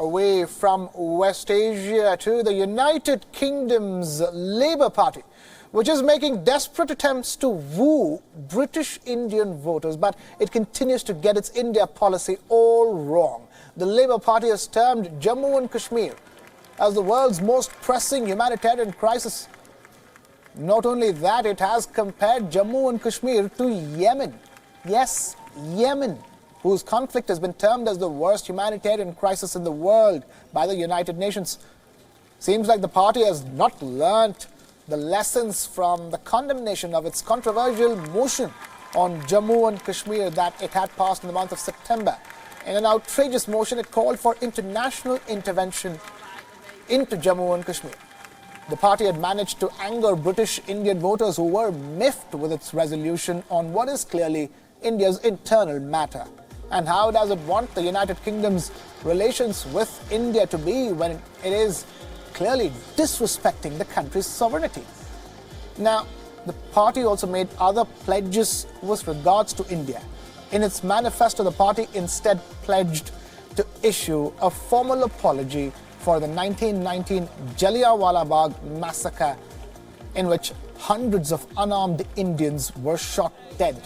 Away from West Asia to the United Kingdom's Labour Party, which is making desperate attempts to woo British Indian voters, but it continues to get its India policy all wrong. The Labour Party has termed Jammu and Kashmir as the world's most pressing humanitarian crisis. Not only that, it has compared Jammu and Kashmir to Yemen. Yes, Yemen, whose conflict has been termed as the worst humanitarian crisis in the world by the United Nations. Seems like the party has not learnt the lessons from the condemnation of its controversial motion on Jammu and Kashmir that it had passed in the month of September. In an outrageous motion, it called for international intervention into Jammu and Kashmir. The party had managed to anger British Indian voters who were miffed with its resolution on what is clearly India's internal matter. And how does it want the United Kingdom's relations with India to be when it is clearly disrespecting the country's sovereignty? Now, the party also made other pledges with regards to India. In its manifesto, the party instead pledged to issue a formal apology for the 1919 Jallianwala Bagh massacre, in which hundreds of unarmed Indians were shot dead.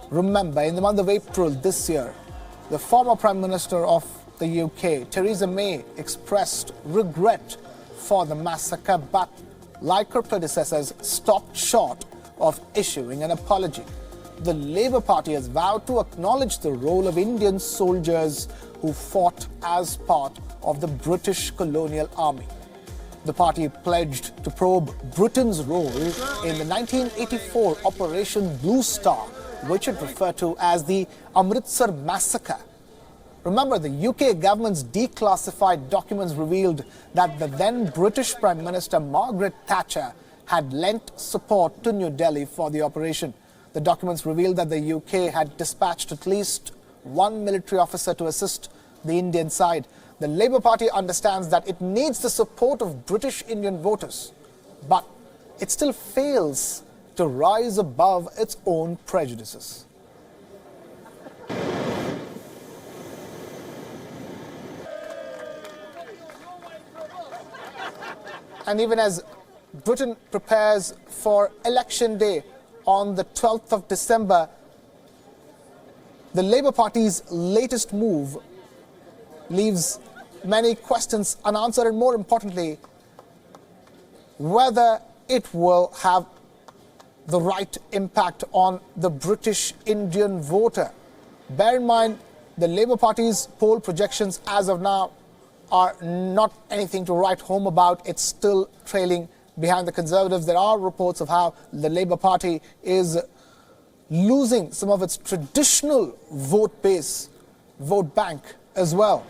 Remember, in the month of April this year, the former Prime Minister of the UK, Theresa May, expressed regret for the massacre, but like her predecessors, stopped short of issuing an apology. The Labour Party has vowed to acknowledge the role of Indian soldiers who fought as part of the British colonial army. The party pledged to probe Britain's role in the 1984 Operation Blue Star, which it referred to as the Amritsar massacre. Remember, the UK government's declassified documents revealed that the then British Prime Minister Margaret Thatcher had lent support to New Delhi for the operation. The documents revealed that the UK had dispatched at least one military officer to assist the Indian side. The Labour Party understands that it needs the support of British Indian voters, but it still fails to rise above its own prejudices. And even as Britain prepares for Election Day on the 12th of December, the Labour Party's latest move leaves many questions unanswered, and more importantly, whether it will have the right impact on the British Indian voter. Bear in mind, the Labour Party's poll projections as of now are not anything to write home about. It's still trailing behind the Conservatives. There are reports of how the Labour Party is losing some of its traditional vote base, vote bank as well.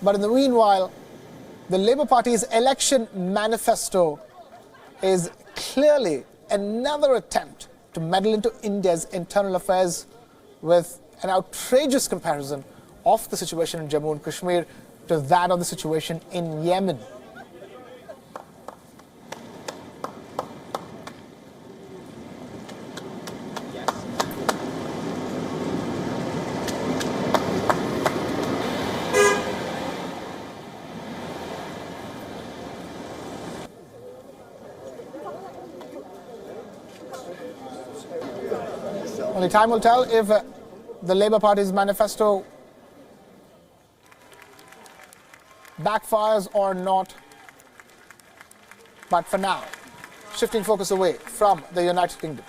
But in the meanwhile, the Labour Party's election manifesto is clearly another attempt to meddle into India's internal affairs with an outrageous comparison of the situation in Jammu and Kashmir to that of the situation in Yemen. Only time will tell if the Labour Party's manifesto backfires or not. But for now, shifting focus away from the United Kingdom.